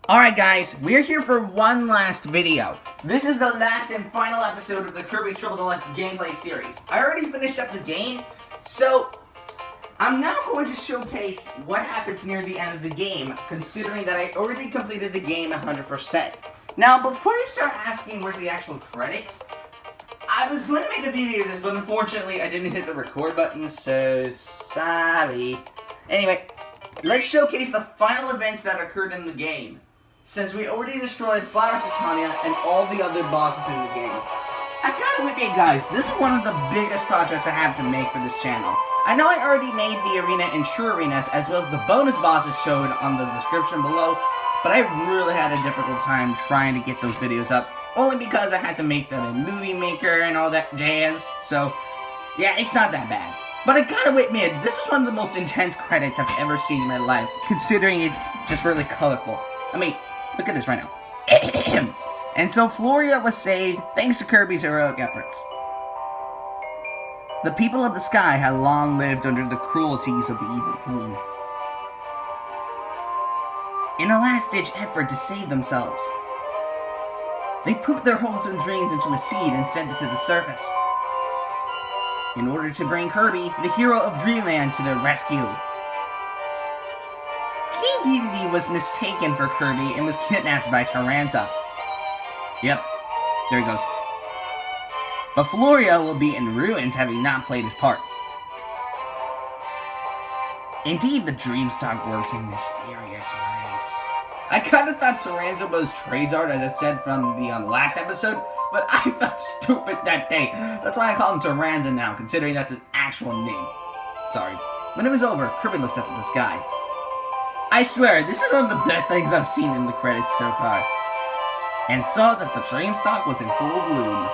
Alright guys, we're here for one last video. This is the last and final episode of the Kirby Triple Deluxe gameplay series. I already finished up the game, so I'm now going to showcase what happens near the end of the game, considering that I already completed the game 100%. Now, before you start asking where's the actual credits, I was going to make a video of this, but unfortunately I didn't hit the record button, so sorry. Anyway, let's showcase the final events that occurred in the game, since we already destroyed Flower Satania and all the other bosses in the game. I gotta admit guys, this is one of the biggest projects I have to make for this channel. I know I already made the arena and true arenas, as well as the bonus bosses shown on the description below, but I really had a difficult time trying to get those videos up, only because I had to make them in Movie Maker and all that jazz, so yeah, it's not that bad. But I gotta admit, this is one of the most intense credits I've ever seen in my life, considering it's just really colorful. I mean, look at this right now. And so Floria was saved thanks to Kirby's heroic efforts. The people of the sky had long lived under the cruelties of the evil queen. In a last-ditch effort to save themselves, they pooped their hopes and dreams into a seed and sent it to the surface, in order to bring Kirby, the hero of Dreamland, to their rescue. King Dedede was mistaken for Kirby and was kidnapped by Taranza. Yep, there he goes. But Floria will be in ruins having not played his part. Indeed, the Dreamstock works in mysterious ways. I kinda thought Taranza was Trezard, as I said from the last episode, but I felt stupid that day. That's why I call him Taranza now, considering that's his actual name. Sorry. When it was over, Kirby looked up at the sky. I swear, this is one of the best things I've seen in the credits so far. And saw that the Dreamstock was in full bloom.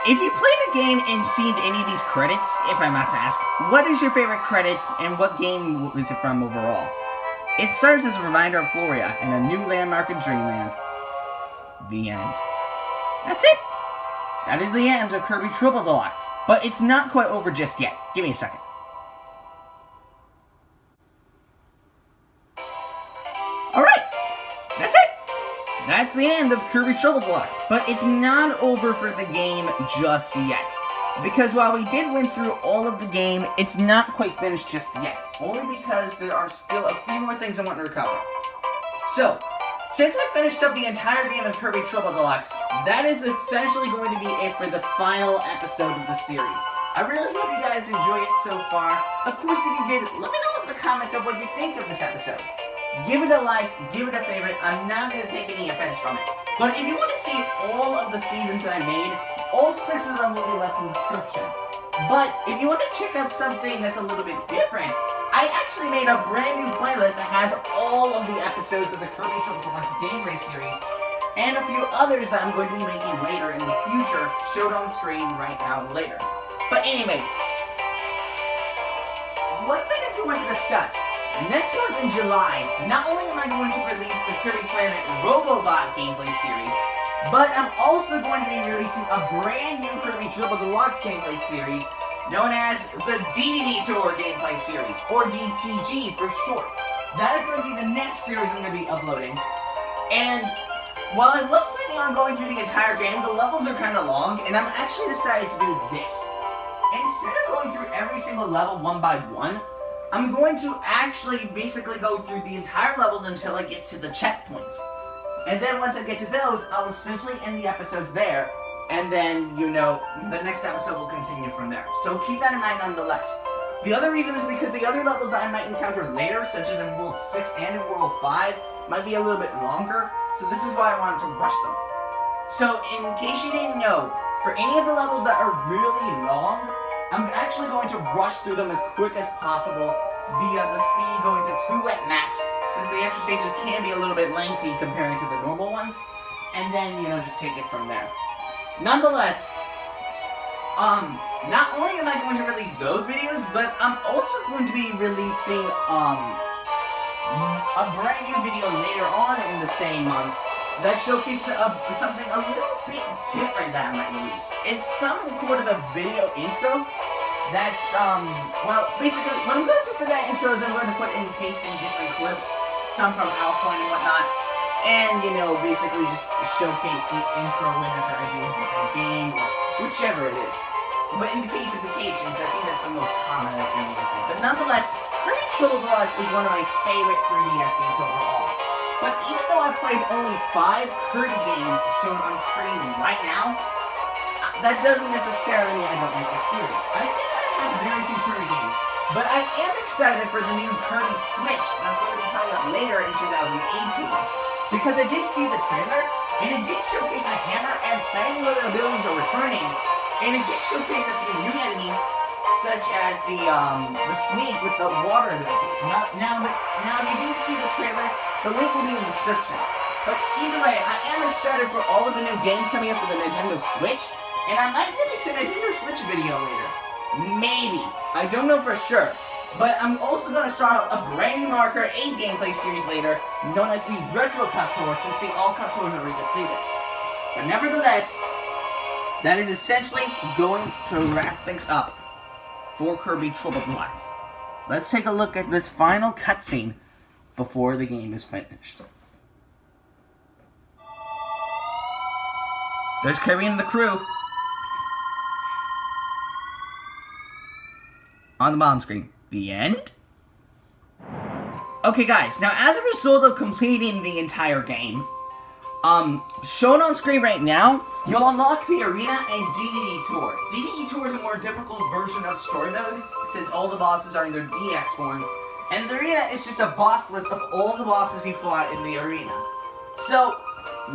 If you played a game and seen any of these credits, if I must ask, what is your favorite credit and what game was it from overall? It serves as a reminder of Floria and a new landmark in Dreamland. The end. That's it! That is the end of Kirby Triple Deluxe. But it's not quite over just yet. Give me a second. Alright! That's it! That's the end of Kirby Triple Deluxe. But it's not over for the game just yet. Because while we did win through all of the game, it's not quite finished just yet. Only because there are still a few more things I want to recover. So, since I finished up the entire game of Kirby Triple Deluxe, that is essentially going to be it for the final episode of the series. I really hope you guys enjoy it so far. Of course, if you did, let me know in the comments of what you think of this episode. Give it a like, give it a favorite. I'm not going to take any offense from it. But if you want to see all of the seasons that I made, all 6 of them will be left in the description. But if you want to check out something that's a little bit different, I actually made a brand new playlist that has all of the episodes of the Kirby Triple Deluxe gameplay series, and a few others that I'm going to be making later in the future, showed on screen right now later. But anyway, one thing I do want to discuss. Next month in July, not only am I going to release the Kirby Planet Robobot gameplay series, but I'm also going to be releasing a brand new Kirby Triple Deluxe gameplay series known as the Dedede Tour gameplay series, or DTG for short. That is going to be the next series I'm going to be uploading. And while I was planning on going through the entire game, the levels are kind of long, and I'm actually decided to do this. Instead of going through every single level one by one, I'm going to actually basically go through the entire levels until I get to the checkpoints. And then once I get to those, I'll essentially end the episodes there. And then, you know, the next episode will continue from there. So keep that in mind nonetheless. The other reason is because the other levels that I might encounter later, such as in World 6 and in World 5, might be a little bit longer. So this is why I wanted to rush them. So in case you didn't know, for any of the levels that are really long, I'm actually going to rush through them as quick as possible via the speed going to 2 at max, since the extra stages can be a little bit lengthy comparing to the normal ones, and then, you know, just take it from there. Nonetheless, not only am I going to release those videos, but I'm also going to be releasing, a brand new video later on in the same month that showcases something a little bit different that I might release. It's some sort of a video intro that's, well, basically, what I'm going to do for that intro is I'm going to put in paste in different clips some from Alcorn and whatnot. And, you know, basically just showcase the intro whenever I do a different game, or whichever it is. But in the case of vacations, I think that's the most common that's going to be used. But nonetheless, Kirby Triple Deluxe is one of my favorite 3DS games overall. But even though I've played only 5 Kirby games shown on screen right now, that doesn't necessarily mean I don't like the series. I think I have very few Kirby games. But I am excited for the new Kirby Switch. That's going to be coming up later in 2018. Because I did see the trailer, and it did showcase the hammer and plenty of other abilities are returning, and it did showcase a few new enemies, such as the snake with the water ability. Now, if you didn't see the trailer, the link will be in the description. But either way, I am excited for all of the new games coming up for the Nintendo Switch, and I might release a Nintendo Switch video later. Maybe. I don't know for sure. But I'm also going to start out a brand new Mario Kart 8 gameplay series later, known as the Retro Cut Tour, since the all cut tours are already completed. But nevertheless, that is essentially going to wrap things up for Kirby Triple Deluxe. Let's take a look at this final cutscene before the game is finished. There's Kirby and the crew. On the bottom screen. The end? Okay guys, now as a result of completing the entire game, shown on screen right now, you'll unlock the Arena and DDD Tour. DDD Tour is a more difficult version of story mode, since all the bosses are in their DX forms, and the Arena is just a boss list of all the bosses you fought in the Arena. So,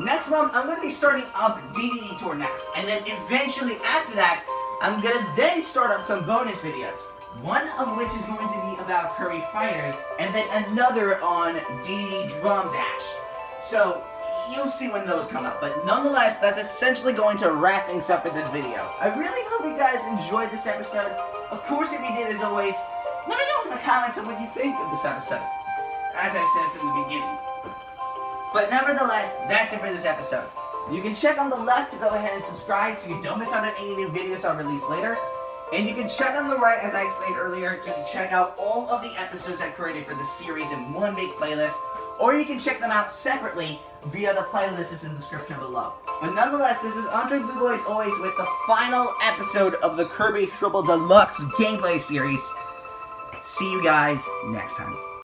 next month I'm going to be starting up DDD Tour next, and then eventually after that, I'm going to then start up some bonus videos. One of which is going to be about Kirby Fighters, and then another on DDD Drum Dash. So, you'll see when those come up. But nonetheless, that's essentially going to wrap things up in this video. I really hope you guys enjoyed this episode. Of course, if you did, as always, let me know in the comments of what you think of this episode. As I said from the beginning. But nevertheless, that's it for this episode. You can check on the left to go ahead and subscribe so you don't miss out on any new videos I'll release later. And you can check on the right, as I explained earlier, to check out all of the episodes I created for the series in one big playlist, or you can check them out separately via the playlist in the description below. But nonetheless, this is Andre Blue Boy as always with the final episode of the Kirby Triple Deluxe gameplay series. See you guys next time.